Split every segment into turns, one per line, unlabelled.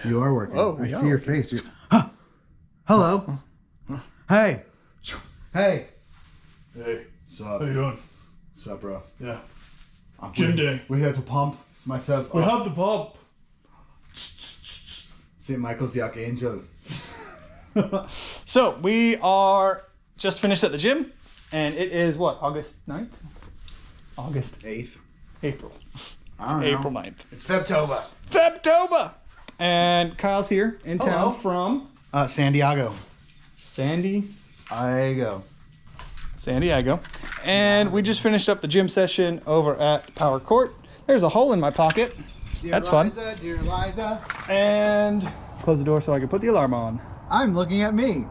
You are working.
Oh,
I see your face. Huh. Hello. Hey. Hey.
Hey.
Sup?
How you doing?
Sup, bro?
Yeah.
Gym
day.
We had to pump myself.
We have the pump.
St. Michael's the Archangel.
So we are just finished at the gym, and it is what, August 9th? August
8th.
April.
It's
April 9th.
It's Febtober.
Febtober! And Kyle's here in
Hello.
town from
San Diego.
San
Diego.
Diego. And we just finished up the gym session over at Power Court. There's a hole in my pocket. That's fun.
Dear Liza.
And close the door so I can put the alarm on.
I'm looking at me.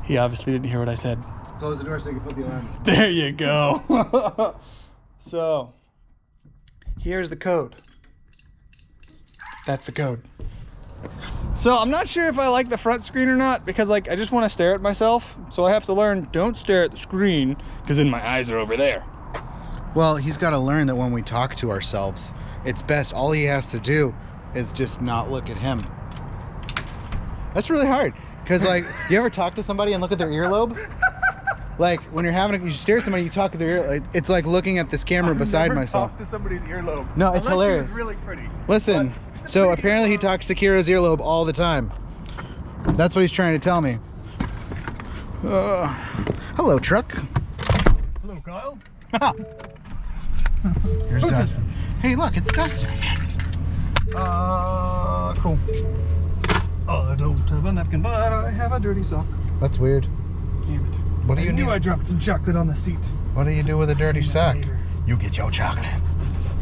He obviously didn't hear what I said.
Close the door so you can put the alarm on.
There you go. So, here's the code. That's the code. So, I'm not sure if I like the front screen or not, because like I just want to stare at myself. So I have to learn, don't stare at the screen, because then my eyes are over there.
Well, he's got to learn that when we talk to ourselves, it's best. All he has to do is just not look at him. That's really hard. Because, like, you ever talk to somebody and look at their earlobe? Like, when you stare at somebody, you talk at their ear. It's like looking at this camera beside myself.
Talk to somebody's earlobe.
No, it's hilarious.
She was really pretty.
Listen, so apparently he talks to Kira's earlobe all the time. That's what he's trying to tell me. Hello, truck.
Hello, Kyle.
Here's Dustin. Hey, look, it's Dustin again.
Cool. I don't have a napkin, but I have a dirty sock.
That's weird.
Damn it.
What do you
I knew
do?
I dropped some chocolate on the seat.
What do you do with a dirty sock?
Later.
You get your chocolate.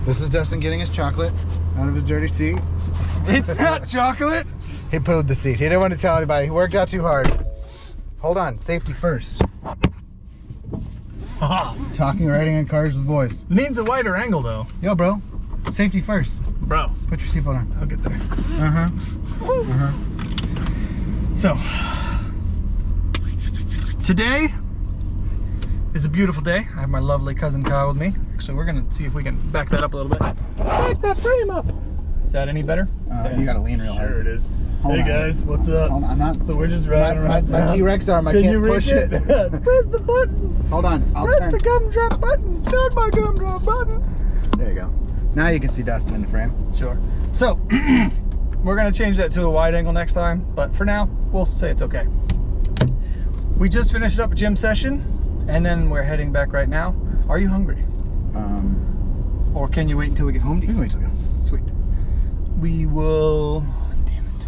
This is Dustin getting his chocolate out of his dirty seat.
It's not chocolate.
He pooed the seat. He didn't want to tell anybody. He worked out too hard. Hold on. Safety first. Talking, riding in cars with boys.
Needs a wider angle, though.
Yo, bro. Safety first.
Bro,
Put your seatbelt on.
I'll get there. So, today is a beautiful day. I have my lovely cousin Kyle with me. So we're gonna see if we can back that up a little bit. Back that frame up. Is that any better?
You gotta lean real hard.
Sure it is.
Hold
hey
on.
guys, what's up?
Hold on, I'm not.
So we're just riding around
My
town.
T-Rex arm, I
Can
can't
you reach
push it.
Press the button.
Hold on. I'll
Press
turn.
the gumdrop button. Turn my gumdrop buttons.
There you go. Now you can see Dustin in the frame.
Sure. So, we're gonna change that to a wide angle next time, but for now, we'll say it's okay. We just finished up a gym session, and then we're heading back right now. Are you hungry? Or can you wait until we get home?
We can wait till we go.
Sweet. We will, damn it.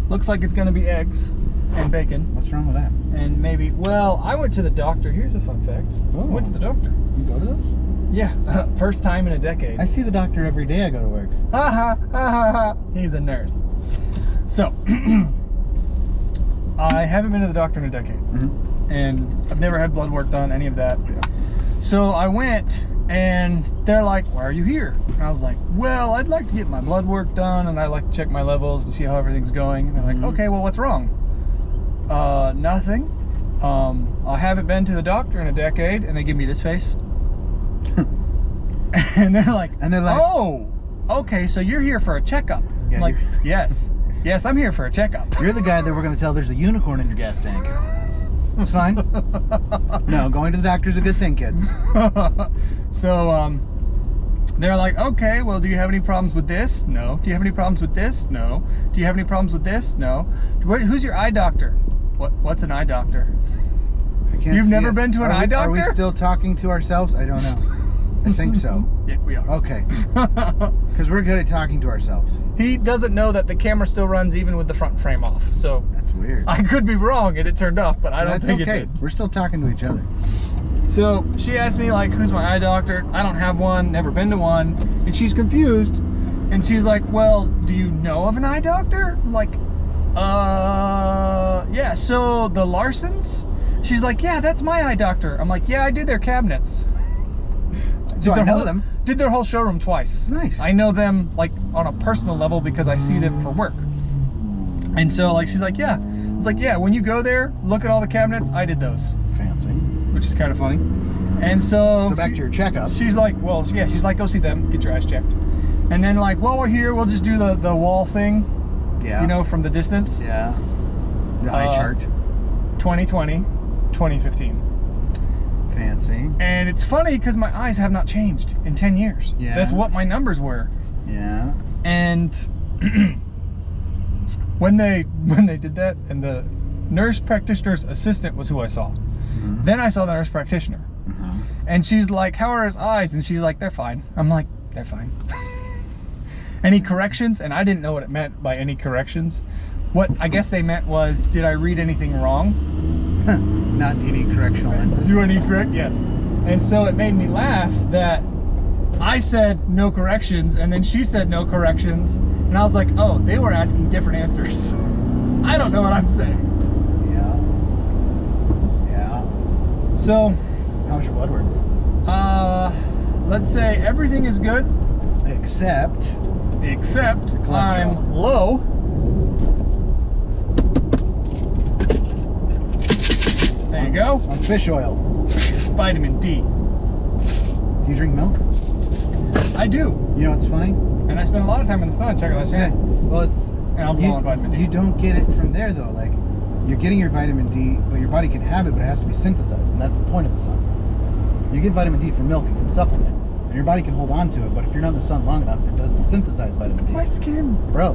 Looks like it's gonna be eggs and bacon.
What's wrong with that?
And maybe, well, I went to the doctor. Here's a fun fact.
Oh.
I went to the doctor.
You go to those?
Yeah, first time in a decade.
I see the doctor every day I go to work.
Ha ha ha ha ha. He's a nurse. So, I haven't been to the doctor in a decade. And I've never had blood work done, any of that.
Yeah.
So I went, and they're like, why are you here? And I was like, well, I'd like to get my blood work done, and I'd like to check my levels and see how everything's going. And they're like, okay, well, what's wrong? Nothing. I haven't been to the doctor in a decade, and they give me this face. And they're like, oh, okay, so you're here for a checkup.
Yeah,
I'm like, yes, I'm here for a checkup.
You're the guy that we're going to tell there's a unicorn in your gas tank. It's fine. No, going to the doctor's a good thing, kids.
So, they're like, okay, well, do you have any problems with this? No. Do you have any problems with this? No. Do you have any problems with this? No. Who's your eye doctor? What's an eye doctor? You've never been to an eye doctor?
Are we still talking to ourselves? I don't know. I think so.
Yeah, we are.
Okay. Because we're good at talking to ourselves.
He doesn't know that the camera still runs even with the front frame off. So
that's weird.
I could be wrong and it turned off, but I don't think it did.
We're still talking to each other.
So she asked me, like, who's my eye doctor? I don't have one, never been to one. And she's confused. And she's like, well, do you know of an eye doctor? I'm like, yeah, so the Larsons? She's like, yeah, that's my eye doctor. I'm like, yeah, I do their cabinets.
So I know them.
Did their whole showroom twice.
Nice.
I know them, like, on a personal level because I see them for work. And so, like, she's like, yeah. I was like, yeah, when you go there, look at all the cabinets. I did those.
Fancy.
Which is kind of funny. And so
back to your checkup.
She's like, well, yeah, she's like, go see them, get your eyes checked. And then like, while we're here, we'll just do the wall thing.
Yeah.
You know, from the distance.
Yeah. The eye chart.
2020, 2015.
Fancy.
And it's funny because my eyes have not changed in 10 years.
Yeah.
That's what my numbers were.
Yeah.
And when they did that, and the nurse practitioner's assistant was who I saw.
Mm-hmm.
Then I saw the nurse practitioner.
Mm-hmm.
And she's like, how are his eyes? And she's like, they're fine. I'm like, they're fine. Any corrections? And I didn't know what it meant by any corrections. What I guess they meant was, did I read anything wrong?
Not do you need correctional lenses?
Do I need correct? Yes. And so it made me laugh that I said no corrections, and then she said no corrections. And I was like, oh, they were asking different answers. I don't know what I'm saying.
Yeah. Yeah.
So,
how's your blood work?
let's say everything is good.
Except
Except I'm low. There you go.
on fish oil.
Vitamin D.
Do you drink milk?
I do.
You know what's funny?
And I spend a lot of time in the sun checking that shit.
Well, it's
And I'm low on vitamin D.
You don't get it from there though. Like you're getting your vitamin D, but your body can have it, but it has to be synthesized, and that's the point of the sun. You get vitamin D from milk and from supplement, and your body can hold on to it, but if you're not in the sun long enough, it doesn't synthesize vitamin D.
My skin.
Bro,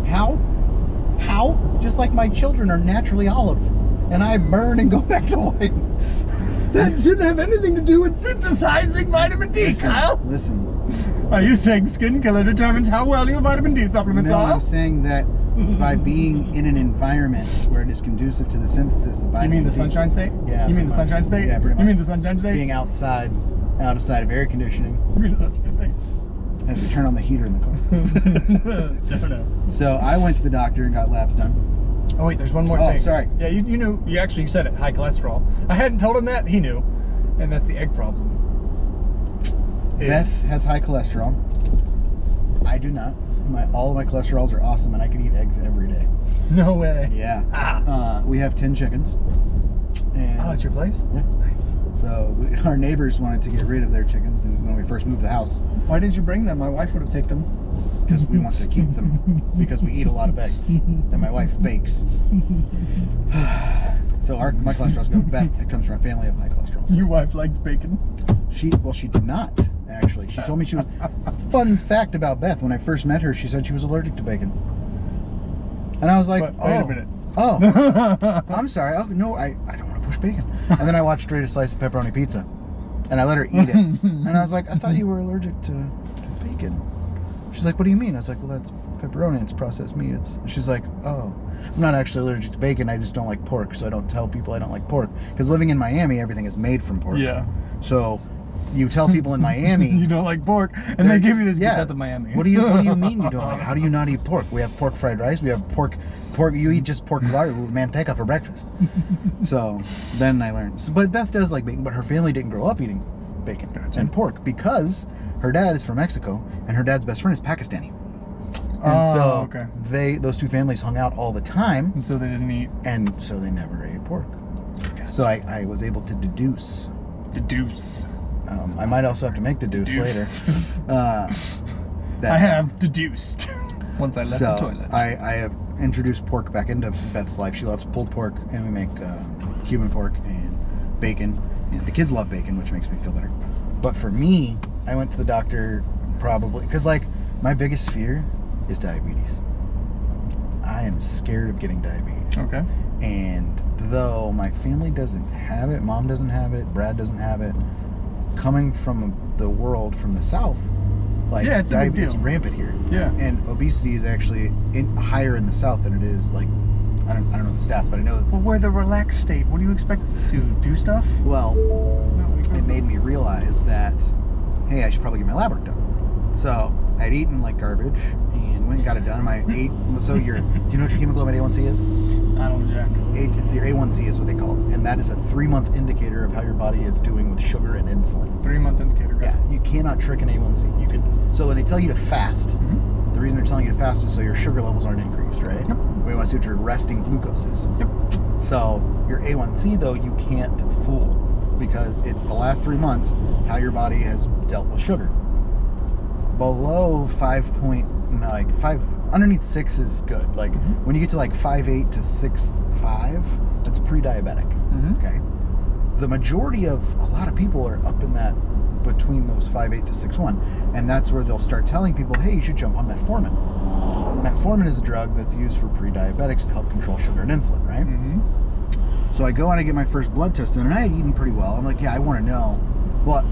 how? Just like my children are naturally olive, and I burn and go back to white.
That shouldn't have anything to do with synthesizing vitamin D, Kyle.
Listen.
Are you saying skin color determines how well your vitamin D supplements
No,
are?
I'm saying that by being in an environment where it is conducive to the synthesis of vitamin D.
You mean the sunshine state?
Yeah.
You mean the sunshine state?
Yeah, pretty much.
You mean the sunshine state?
Being outside of air conditioning.
You mean the sunshine state?
As we turn on the heater in the car.
No.
So I went to the doctor and got labs done.
Oh wait, there's one more
Oh,
thing.
sorry.
Yeah, you knew. You actually said it. High cholesterol. I hadn't told him that. He knew, and that's the egg problem.
Beth has high cholesterol. I do not. All of my cholesterols are awesome, and I can eat eggs every day.
No way.
Yeah. We have 10 chickens. And
Oh, it's your place?
Yeah.
Nice.
So our neighbors wanted to get rid of their chickens, and when we first moved the house,
Why didn't you bring them? My wife would have taken them.
because we want to keep them because we eat a lot of eggs, and my wife bakes. So my cholesterol's good. Beth, it comes from a family of high cholesterol.
Your wife likes bacon.
She did not actually. She told me she was. Fun fact about Beth: when I first met her, she said she was allergic to bacon, and I was like,
But wait a minute.
Oh, I'm sorry. Oh, no, I don't want to push bacon. And then I watched her eat a slice of pepperoni pizza, and I let her eat it, and I was like, I thought you were allergic to bacon. She's like, what do you mean? I was like, well, that's pepperoni. It's processed meat. She's like, oh, I'm not actually allergic to bacon. I just don't like pork, so I don't tell people I don't like pork. Because living in Miami, everything is made from pork.
Yeah.
So you tell people in Miami
You don't like pork, and they give you this
yeah.
get out of Miami.
What do you mean you don't like? How do you not eat pork? We have pork fried rice. We have pork. You eat just pork manteca for breakfast. So then I learned. But Beth does like bacon, but her family didn't grow up eating bacon and pork because her dad is from Mexico and her dad's best friend is Pakistani. And
okay.
Those two families hung out all the time,
And so they didn't eat.
and so they never ate pork. So I was able to deduce.
Deduce.
I might also have to make deduce later. That
I have deduced once I left the
So
toilet.
I have introduced pork back into Beth's life. She loves pulled pork, and we make Cuban pork and bacon. And the kids love bacon, which makes me feel better. But for me, I went to the doctor probably because like my biggest fear is diabetes. I am scared of getting diabetes.
Okay.
And though my family doesn't have it, mom doesn't have it, Brad doesn't have it, coming from the world from the South, like
Yeah, it's a big
diabetes
deal.
rampant here.
Yeah.
And obesity is actually higher in the South than it is like I don't know the stats, but I know that.
Well, we're the relaxed state. What do you expect us to do stuff?
Well,
No,
it made me realize that hey, I should probably get my lab work done. So I'd eaten like garbage and went and got it done. Do you know what your hemoglobin A1C is?
I don't jack.
It's your A1C is what they call it, and that is a 3-month indicator of how your body is doing with sugar and insulin.
3-month indicator.
Yeah, you cannot trick an A1C. You can. So when they tell you to fast, the reason they're telling you to fast is so your sugar levels aren't increased, right?
Yep.
We want to see what your resting glucose is.
Yep.
So your A1C though you can't fool because it's the last 3 months how your body has dealt with sugar. below 5, underneath 6 is good. Like when you get to like 5.8 to 6.5, that's pre-diabetic. Okay. The majority of a lot of people are up in that between those 5.8 to 6.1, and that's where they'll start telling people, hey, you should jump on metformin. Metformin is a drug that's used for pre-diabetics to help control sugar and insulin, right? So I go and I get my first blood test done, and I had eaten pretty well. I'm like, yeah, I want to know where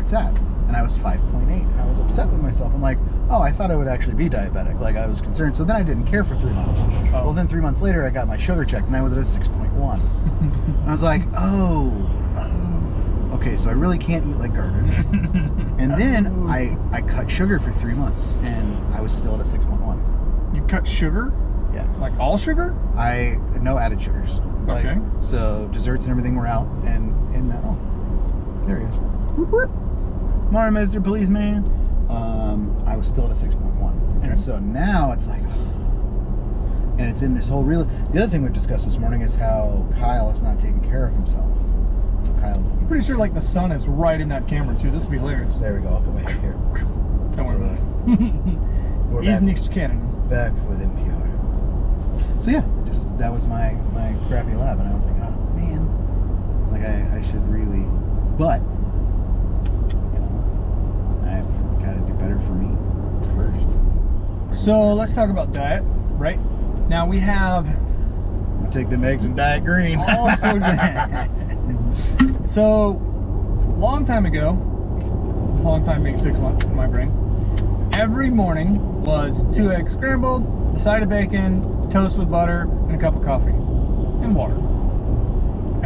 it's at. And I was 5.8, and I was upset with myself. I'm like, oh, I thought I would actually be diabetic. Like, I was concerned. So then I didn't care for 3 months. Well, then 3 months later, I got my sugar checked, and I was at a 6.1. And I was like, oh, okay, so I really can't eat like garbage. And then I cut sugar for 3 months, and I was still at a 6.1.
You cut sugar?
Yes.
Like all sugar?
No added sugars. Like,
okay.
So desserts and everything were out, and in that, there he is. Whoop, whoop. Morning, Mr. Policeman. I was still at a 6.1.
Okay.
And so now it's like, and it's in this whole the other thing we've discussed this morning is how Kyle is not taking care of himself. So Kyle's
I'm pretty sure like the sun is right in that camera too. This would be hilarious.
There we go. I'll go back here.
Don't worry about it. He's next to Canada.
Back with NPR. So yeah, that was my crappy lab, and I was like, oh man, like I should really, but I've got to do better for me first.
So let's talk about diet, right? Now we have.
I'll take them eggs and dye it green.
Also, so long time being 6 months in my brain. Every morning was 2 eggs scrambled, a side of bacon, toast with butter, and a cup of coffee and water.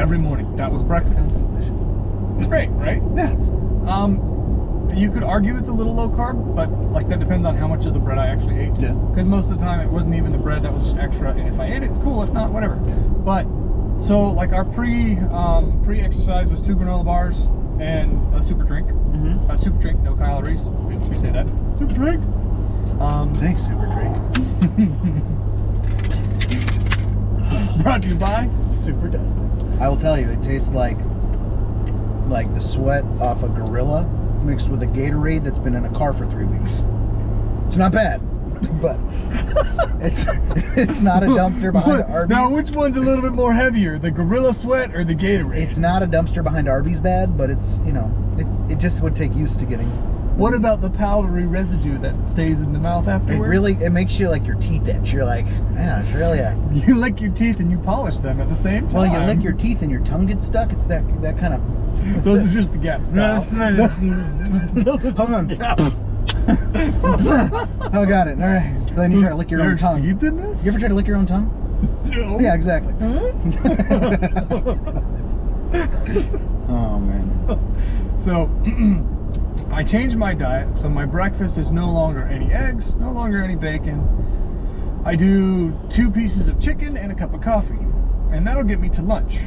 Every morning. That was breakfast.
Sounds delicious.
It's great, right?
Yeah.
You could argue it's a little low carb, but like that depends on how much of the bread I actually ate.
Yeah.
Because most of the time it wasn't even the bread that was just extra, and if I ate it, cool. If not, whatever. But so like our pre-exercise was 2 granola bars and a super drink. A super drink, no calories. We say that. Super drink.
Thanks, Super Drink.
Brought to you by Super Dustin.
I will tell you, it tastes like the sweat off a gorilla mixed with a Gatorade that's been in a car for 3 weeks. It's not bad, but it's not a dumpster behind Arby's.
Now, which one's a little bit more heavier, the gorilla sweat or the Gatorade?
It's not a dumpster behind Arby's bad, but it's, it just would take used to getting.
What about the powdery residue that stays in the mouth afterwards?
It makes you like your teeth itch. You're like, yeah, it's really
You lick your teeth and you polish them at the same time.
Well, you lick your teeth and your tongue gets stuck. It's that kind of.
Those are just the gaps. Those are just the gaps.
Oh, got it. All right. So then you try to lick your own tongue.
Seeds in this?
You ever try to lick your own tongue?
No.
Yeah, exactly. Oh man.
So I changed my diet. So my breakfast is no longer any eggs, no longer any bacon. I do 2 pieces of chicken and a cup of coffee, and that'll get me to lunch.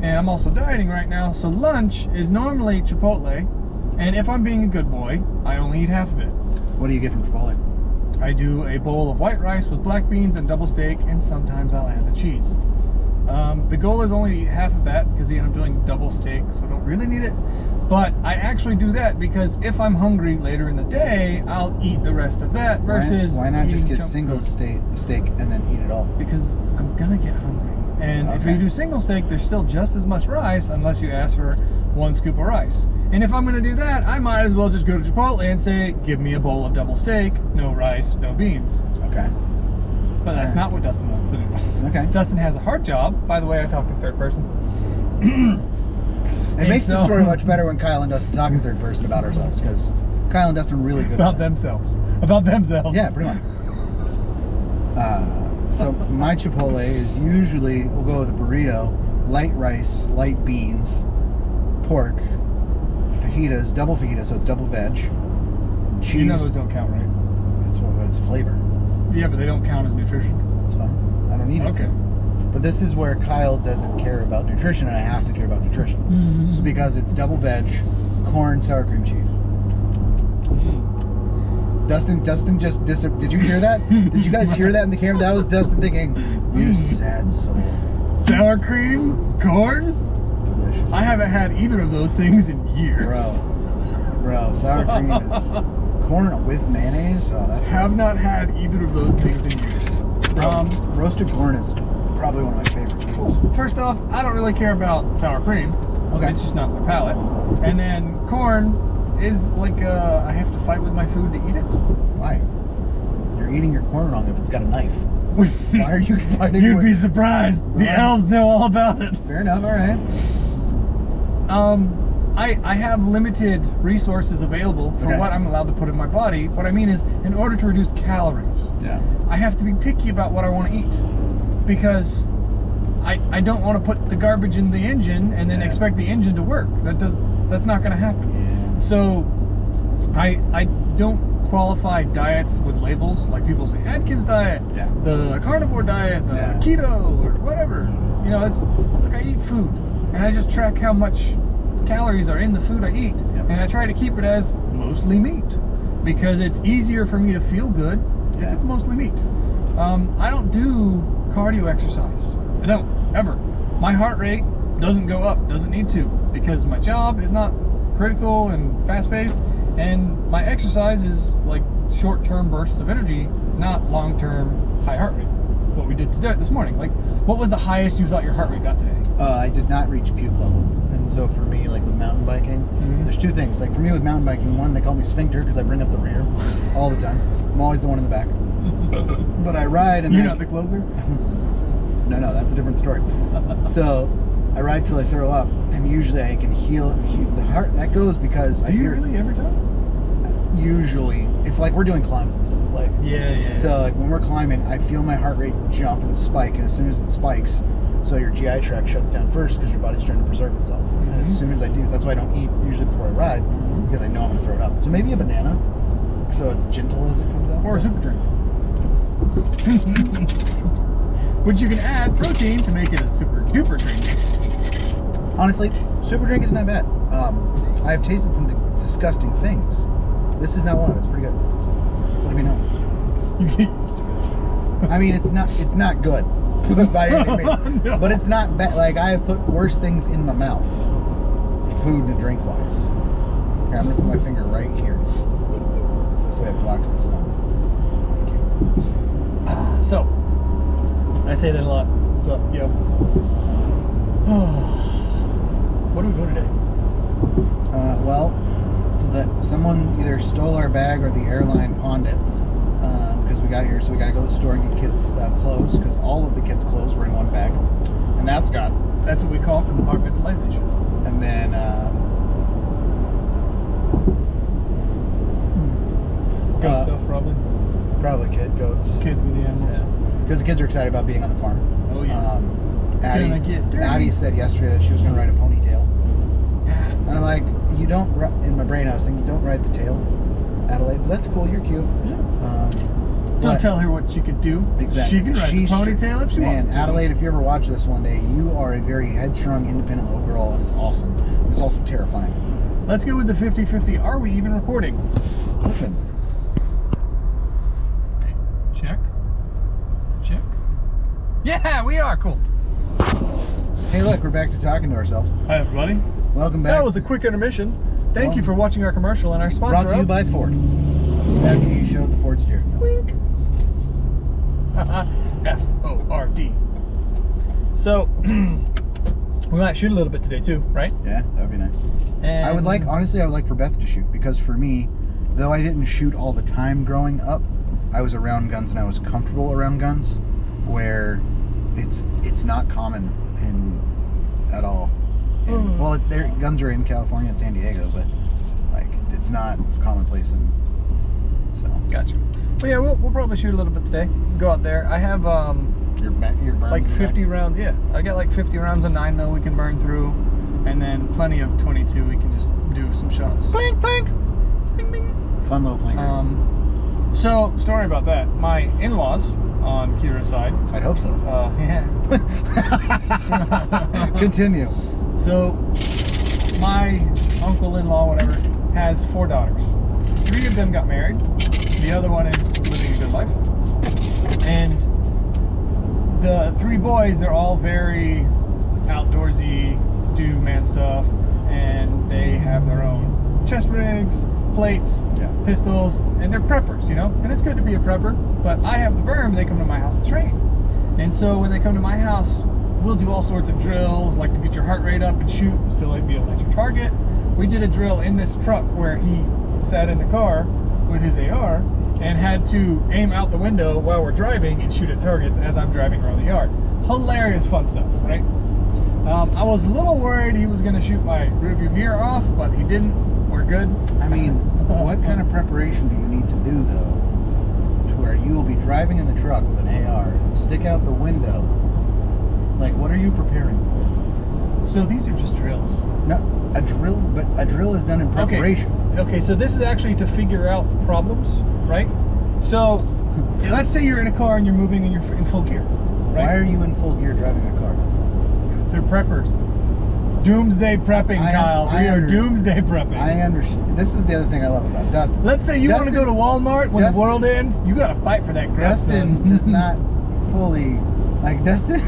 And I'm also dieting right now, so lunch is normally Chipotle, and if I'm being a good boy, I only eat half of it.
What do you get from Chipotle?
I do a bowl of white rice with black beans and double steak, and sometimes I'll add the cheese. The goal is only to eat half of that because I'm doing double steak, so I don't really need it. But I actually do that because if I'm hungry later in the day, I'll eat the rest of that versus
why not just get single steak and then eat it all?
Because I'm gonna get hungry. And if you do single steak, there's still just as much rice unless you ask for 1 scoop of rice. And if I'm gonna do that, I might as well just go to Chipotle and say, give me a bowl of double steak, no rice, no beans.
Okay.
But that's not what Dustin wants to do.
Okay.
Dustin has a hard job. By the way, I talk in third person.
It makes the story much better when Kyle and Dustin talk in third person about ourselves, because Kyle and Dustin are really good
about themselves. About themselves.
Yeah, pretty much. So my Chipotle is usually, we'll go with a burrito, light rice, light beans, pork, fajitas, double fajita, so it's double veg, cheese.
You know those don't count, right?
It's flavor.
Yeah, but they don't count as nutrition.
It's fine. I don't need it to. But this is where Kyle doesn't care about nutrition, and I have to care about nutrition.
Mm-hmm.
So because it's double veg, corn, sour cream, cheese. Dustin just did you hear that? Did you guys hear that in the camera? That was Dustin thinking, you sad soul.
Sour cream? Corn?
Delicious.
I haven't had either of those things in years.
Bro, sour cream is corn with mayonnaise. Oh, that's
Have not had either of those things in years.
Roasted corn is probably one of my favorite foods.
First off, I don't really care about sour cream.
Okay.
It's just not my palate. And then corn is like I have to fight with my food to eat it.
Why? You're eating your corn wrong if it's got a knife. Why are you fighting?
You'd be surprised. The elves know all about it.
Fair enough. All right.
I have limited resources available for what I'm allowed to put in my body. What I mean is, in order to reduce calories, I have to be picky about what I want to eat, because I don't want to put the garbage in the engine and then expect the engine to work. That's not going to happen.
Yeah.
So I don't qualify diets with labels. Like people say Atkins diet, the carnivore diet, the keto, or whatever. You know, it's like I eat food and I just track how much calories are in the food I eat, and I try to keep it as mostly meat, because it's easier for me to feel good if it's mostly meat. I don't do cardio exercise. I don't, ever. My heart rate doesn't go up, doesn't need to, because my job is not critical and fast-paced, and my exercise is like short-term bursts of energy, not long-term high heart rate. What we did today, this morning. Like, what was the highest you thought your heart rate got today?
I did not reach puke level. And so for me, like with mountain biking, there's two things. Like for me with mountain biking, one, they call me sphincter because I bring up the rear all the time. I'm always the one in the back. But I ride and
you're not the closer?
No, that's a different story. So I ride till I throw up, and usually I can heal the heart. That goes because
Do you really every time?
Usually, if like we're doing climbs and stuff, like So like when we're climbing, I feel my heart rate jump and spike, and as soon as it spikes, so your GI tract shuts down first because your body's trying to preserve itself. And as soon as I do, that's why I don't eat usually before I ride, because I know I'm gonna throw it up. So maybe a banana, so it's gentle as it comes out.
Or a super drink. Which you can add protein to make it a super duper drink.
Honestly, super drink is not bad. I have tasted some disgusting things. This is not one of them. It's pretty good. What do we know?
You get used to it.
I mean, it's not good by any means,
No.
but it's not bad. Like I have put worse things in my mouth, food and drink wise. Here, I'm gonna put my finger right here. This way it blocks the sun.
So, I say that a lot. So, yo. What are we doing today?
Well, someone either stole our bag or the airline pawned it because we got here. So we got to go to the store and get kids' clothes, because all of the kids' clothes were in one bag, and that's gone.
That's what we call compartmentalization.
And then
goat stuff, probably.
Probably goats.
Kids with the animals.
Yeah, because the kids are excited about being on the farm.
Oh yeah.
Addie said yesterday that she was going to ride a ponytail. And I'm like, you don't, in my brain I was thinking, you don't ride the tail, Adelaide, but that's cool, you're cute.
Don't tell her what she could do.
Exactly.
She can ride the ponytail if she wants to.
Adelaide, if you ever watch this one day, you are a very headstrong, independent little girl, and it's awesome. It's also terrifying.
Let's go with the 50-50. Are we even recording?
Listen.
Okay. Check. Yeah, we are. Cool.
Hey, look, we're back to talking to ourselves.
Hi, everybody.
Welcome back.
That was a quick intermission. Thank you for watching our commercial and our sponsor.
Brought to you by Ford. As he showed the Ford steering wheel.
Wink. F-O-R-D. So, we might shoot a little bit today too, right?
Yeah, that would be nice.
And
I would like for Beth to shoot, because for me, though I didn't shoot all the time growing up, I was around guns and I was comfortable around guns, where it's not common at all. Well, their guns are in California and San Diego, but like it's not commonplace. So
gotcha. Well, yeah, we'll probably shoot a little bit today. Go out there. I have
your
like 50 rounds. Yeah, I got like 50 rounds of 9mm we can burn through, and then plenty of 22 we can just do some shots.
Blink, blink, bing, bing. Fun little blinker.
So story about that. My in-laws on Kira's side.
I'd hope so.
Yeah.
Continue.
So, my uncle-in-law, whatever, has 4 daughters. 3 of them got married. The other one is living a good life. And the 3 boys, they're all very outdoorsy, do man stuff, and they have their own chest rigs, plates,
Yeah.
pistols, and they're preppers, you know? And it's good to be a prepper, but I have the verm, they come to my house to train. And so when they come to my house, we'll do all sorts of drills, like to get your heart rate up and shoot and still be able to hit your target. We did a drill in this truck where he sat in the car with his AR and had to aim out the window while we're driving and shoot at targets as I'm driving around the yard. Hilarious fun stuff, right? I was a little worried he was going to shoot my rearview mirror off, but he didn't. We're good.
I mean, what kind of preparation do you need to do, though, to where you will be driving in the truck with an AR and stick out the window? Like, what are you preparing for?
So these are just drills.
No, a drill, but a drill is done in preparation.
Okay, so this is actually to figure out problems, right? So let's say you're in a car and you're moving and you're in full gear, right?
Why are you in full gear driving a car?
They're preppers. Doomsday prepping, Kyle. We are doomsday prepping.
I understand. This is the other thing I love about Dustin.
Let's say you want to go to Walmart when the world ends. You got to fight for that grub.
Dustin is not fully like Dustin.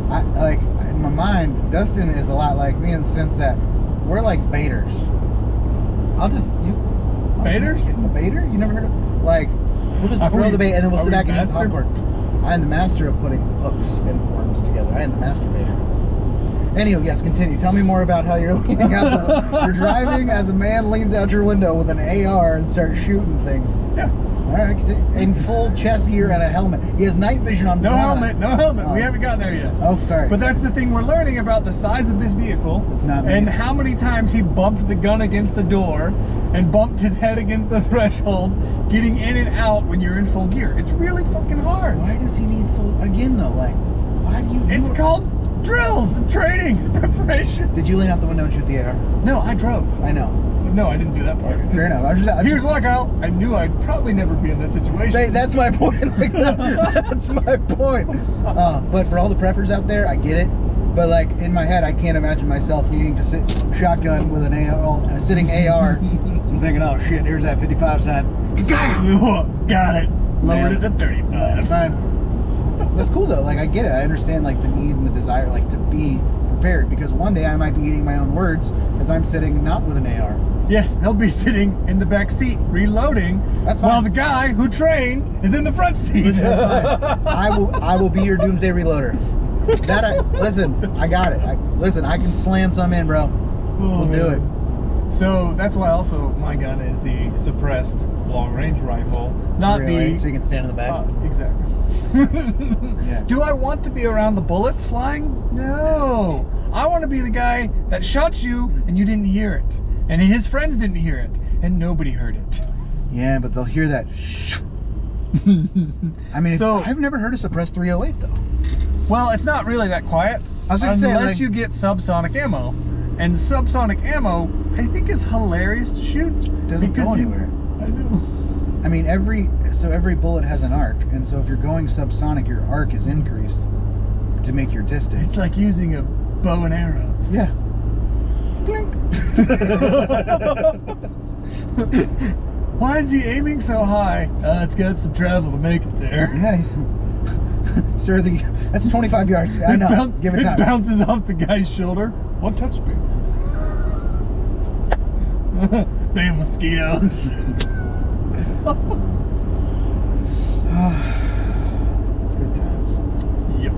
Like in my mind, Dustin is a lot like me in the sense that we're like baiters.
Baiters?
A baiter? You never heard of? Like we'll just throw the bait and then we'll sit back and eat popcorn. I am the master of putting hooks and worms together. I am the masturbator. Anyway, yes, continue. Tell me more about how you're leaning out. You're driving as a man leans out your window with an AR and starts shooting things.
Yeah.
All right, continue. In full chest gear and a helmet. He has night vision on.
No helmet. We haven't gotten there yet.
Oh, sorry.
But that's the thing we're learning about the size of this vehicle.
It's not me.
And how many times he bumped the gun against the door and bumped his head against the threshold, getting in and out when you're in full gear. It's really fucking hard.
Why does he need full? Again, though, like, why do you?
It's called drills and training and preparation.
Did you lean out the window and shoot the AR?
No, I drove.
I know.
No, I didn't do that part.
Okay, fair enough.
Here's why, Kyle. I knew I'd probably never be in that situation.
That's my point. Like, that's my point. But for all the preppers out there, I get it. But like in my head, I can't imagine myself needing to sit shotgun with an AR, sitting AR, and thinking, "Oh shit, here's that 55 sign."
Got it. Lowered it to 35.
That's fine. That's cool though. Like I get it. I understand like the need and the desire, like to be prepared, because one day I might be eating my own words as I'm sitting not with an AR.
Yes, he'll be sitting in the back seat reloading.
That's fine.
While the guy who trained is in the front seat.
That's fine. I will be your doomsday reloader. Listen, I got it. I can slam some in, bro. We'll do it.
So that's why also my gun is the suppressed long-range rifle, not
so you can stand in the back.
Exactly.
Yeah.
Do I want to be around the bullets flying? No. I want to be the guy that shot you and you didn't hear it, and his friends didn't hear it, and nobody heard it.
Yeah, but they'll hear that. I mean, I've never heard a suppressed 308 though.
Well, it's not really that quiet.
I was going to say,
unless you get subsonic ammo. And subsonic ammo, I think, is hilarious to shoot.
Doesn't go anywhere.
I know.
I mean, every bullet has an arc, and so if you're going subsonic, your arc is increased to make your distance.
It's like using a bow and arrow.
Yeah. Blink.
Why is he aiming so high? It's got some travel to make it there.
Yeah, sir, that's 25 yards. I know. Give it time.
It bounces off the guy's shoulder. What touched me? Damn mosquitoes.
Good times.
Yep.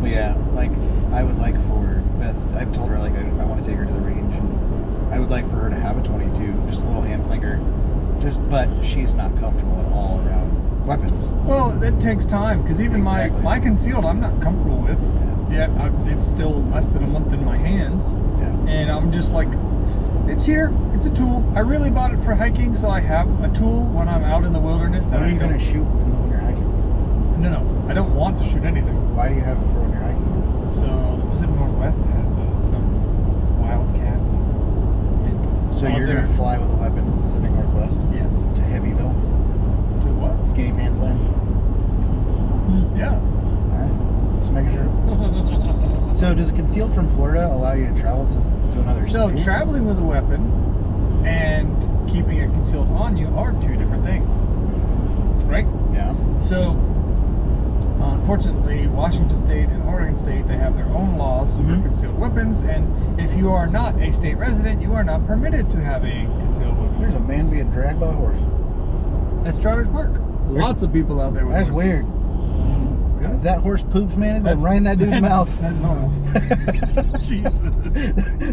But yeah, like I would like for Beth. I've told her like I want to take her to the range, and I would like for her to have a 22, just a little hand flinker. But she's not comfortable at all around weapons.
Well, it takes time, because even my concealed, I'm not comfortable with. Yeah, it's still less than a month in my hands.
Yeah.
And I'm just like, it's here. It's a tool. I really bought it for hiking, so I have a tool when I'm out in the wilderness.
What are you going to shoot when you're hiking?
No, I don't want to shoot anything.
Why do you have it for when you're hiking?
So the Pacific Northwest has some wildcats.
So you're going to fly with a weapon to the Pacific Northwest?
Yes.
To Heavyville?
To what?
Skinny Pants Land?
Yeah.
Alright. Just making sure. So does a concealed from Florida allow you to travel to another state?
So traveling with a weapon and keeping it concealed on you are two different things. Right?
Yeah.
So Unfortunately, Washington State and Oregon State, they have their own laws for concealed weapons, and if you are not a state resident, you are not permitted to have a concealed weapon.
There's a man being dragged by a horse.
That's Trotters Park. Lots of people out there with
That's
horses.
weird. If that horse poops, man, it's going right in that dude's mouth.
That's normal. Jesus.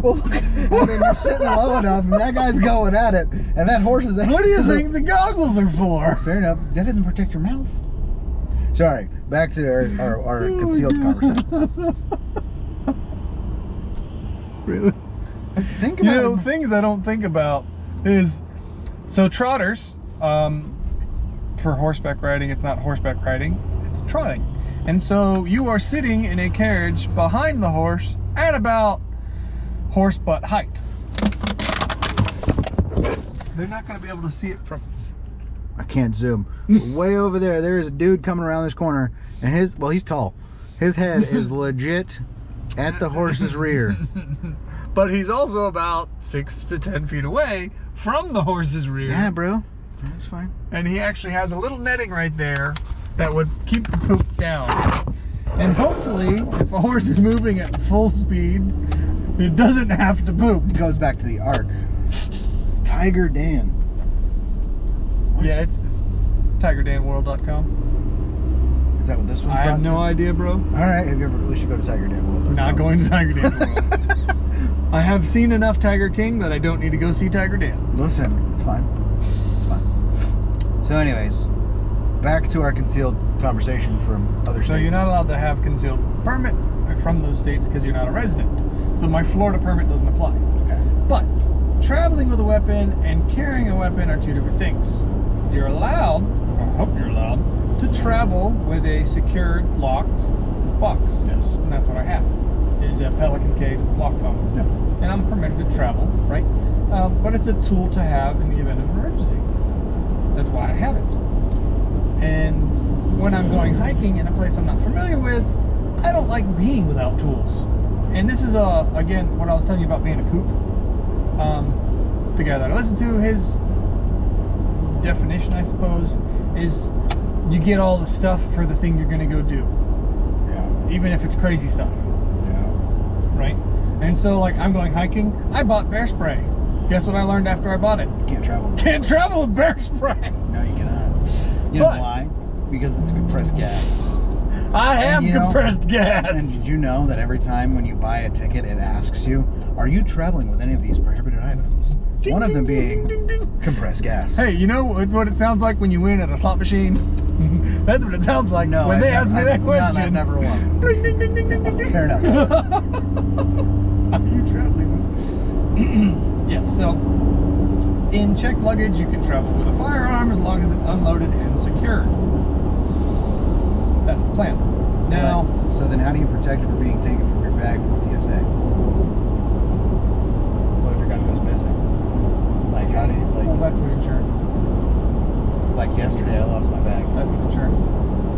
Well, look, I mean, you're sitting low enough, and that guy's going at it, and that horse is...
What do you think the goggles are for?
Fair enough. That doesn't protect your mouth. Sorry, back to our concealed conversation.
Really?
Think about it.
Things I don't think about is, so trotters, for horseback riding, it's not horseback riding, it's trotting. And so you are sitting in a carriage behind the horse at about horse butt height. They're not going to be able to see it from...
I can't zoom. Way over there, there is a dude coming around this corner, and he's tall. His head is legit at the horse's rear.
But he's also about 6 to 10 feet away from the horse's rear.
Yeah, bro. That's fine.
And he actually has a little netting right there that would keep the poop down. And hopefully, if a horse is moving at full speed, it doesn't have to poop.
It goes back to the arc. Tiger Dan.
Yeah, it's tigerdanworld.com.
Is that what this one's
I have
brought
no
to?
idea, bro.
All right, we should go to tigerdanworld.com.
Not going to Tiger Dan's World. I have seen enough Tiger King that I don't need to go see Tiger Dan.
Listen, it's fine. It's fine. So anyways, back to our concealed conversation from other states.
So you're not allowed to have concealed permit from those states because you're not a resident. So my Florida permit doesn't apply.
Okay.
But traveling with a weapon and carrying a weapon are two different things. You're allowed, or I hope you're allowed, to travel with a secured, locked box.
Yes.
And that's what I have. Is a Pelican case locked on.
Yeah.
And I'm permitted to travel, right? But it's a tool to have in the event of an emergency. That's why I have it. And when I'm going hiking in a place I'm not familiar with, I don't like being without tools. And this is, again, what I was telling you about being a kook. The guy that I listened to, his definition, I suppose, is you get all the stuff for the thing you're going to go do.
Yeah.
Even if it's crazy stuff.
Yeah.
Right? And so, like, I'm going hiking, I bought bear spray. Guess what I learned after I bought it?
You can't travel.
Can't travel with bear spray.
No, you cannot. You know why? Because it's compressed gas.
I have compressed gas.
And did you know that every time when you buy a ticket, it asks you, are you traveling with any of these prohibited items?
Ding,
One of them
ding,
being
ding, ding, ding.
compressed gas.
Hey, you know what it sounds like when you win at a slot machine? That's what it sounds like
No,
when they ask me that
No,
question.
I've never won.
Ding, ding, ding, ding, ding, ding, ding.
Fair enough.
Are you traveling with? Yes, so in checked luggage, you can travel with a firearm as long as it's unloaded and secured. That's the plan. Now,
so then how do you protect it from being taken from your bag from TSA? What if your gun goes missing? Like, how do you, like...
well, that's what insurance is for.
Like yesterday, I lost my bag.
That's what insurance is for.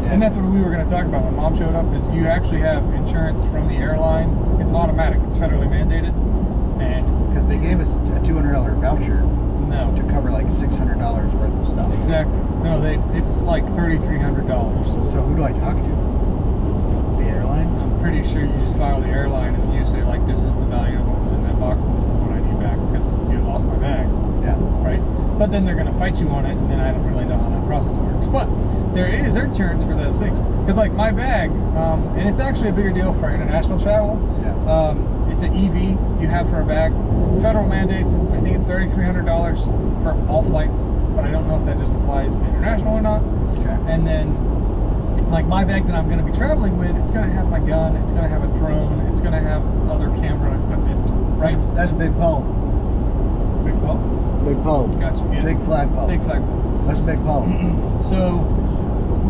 Yeah.
And that's what we were going to talk about when Mom showed up, is you actually have insurance from the airline. It's automatic. It's federally mandated. And
because they gave us a $200 voucher
no.
to cover like $600 worth of stuff.
Exactly. No, it's like $3,300.
So who do I talk to? The airline?
I'm pretty sure you just file the airline and you say, like, this is the value of what was in that box and this is what I need back because you lost my bag.
Yeah.
Right? But then they're going to fight you on it, and then I don't really know how that process works. But there is insurance for those things. Because, like, my bag, and it's actually a bigger deal for international travel.
Yeah.
It's an EV you have for a bag. Federal mandates, I think it's $3,300 for all flights, but I don't know if that just applies to international or not.
Okay.
And then, like, my bag that I'm going to be traveling with, it's going to have my gun, it's going to have a drone, it's going to have other camera equipment, right?
That's a big pole.
Big pole?
Big pole.
Gotcha. Yeah.
Big flag pole.
Big flag pole.
That's a big pole.
So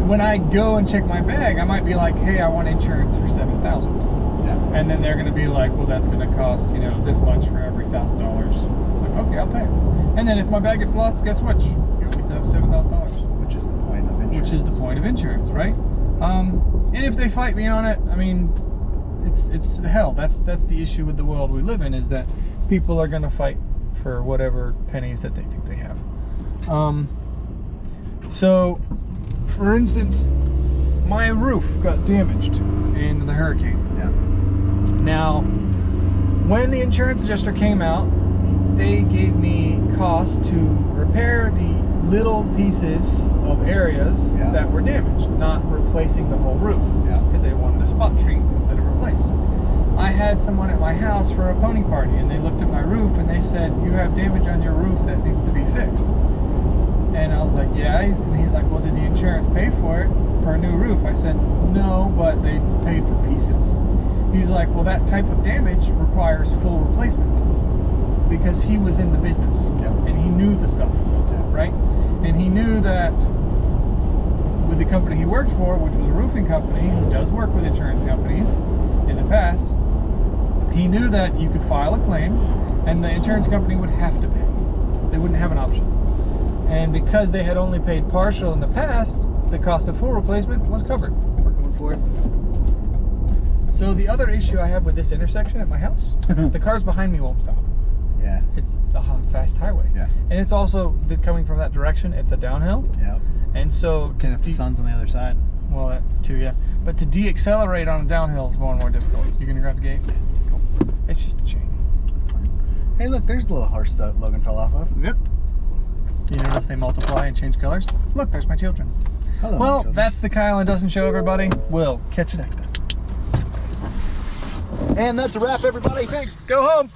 when I go and check my bag, I might be like, hey, I want insurance for $7,000.
Yeah.
And then they're going to be like, well, that's going to cost, this much for every $1,000. It's like, okay, I'll pay it. And then if my bag gets lost, guess what? You'll get that $7,000.
Which is the point of insurance.
Which is the point of insurance, right? And if they fight me on it, I mean, it's hell. That's the issue with the world we live in, is that people are going to fight for whatever pennies that they think they have. So, for instance, my roof got damaged in the hurricane.
Yeah.
Now, when the insurance adjuster came out, they gave me costs to repair the little pieces of areas
Yeah.
that were damaged, not replacing the whole roof,
Yeah.
because they wanted a spot treat instead of replace. I had someone at my house for a pony party, and they looked at my roof and they said, "You have damage on your roof that needs to be fixed." And I was like, "Yeah." And he's like, "Well, did the insurance pay for it for a new roof?" I said, "No, but they paid for pieces." He's like, "Well, that type of damage requires full replacement," because he was in the business.
Yep.
And he knew the stuff, right? And he knew that with the company he worked for, which was a roofing company who does work with insurance companies in the past, he knew that you could file a claim and the insurance company would have to pay. They wouldn't have an option. And because they had only paid partial in the past, the cost of full replacement was covered. We're going for it. So the other issue I have with this intersection at my house, the cars behind me won't stop.
Yeah.
It's a fast highway.
Yeah.
And it's also, coming from that direction, it's a downhill.
Yep.
And so...
And if the sun's on the other side.
Well, that too, yeah. But to de-accelerate on a downhill is more and more difficult. You're going to grab the gate? Cool. It's just a chain.
That's fine. Hey, look, there's the little horse that Logan fell off of.
Yep. You notice they multiply and change colors? Look, there's my children.
Hello,
Well,
my children.
that's the Kyle and Dustin show, everybody. We'll catch you next time.
And that's a wrap, everybody. Thanks.
Go home.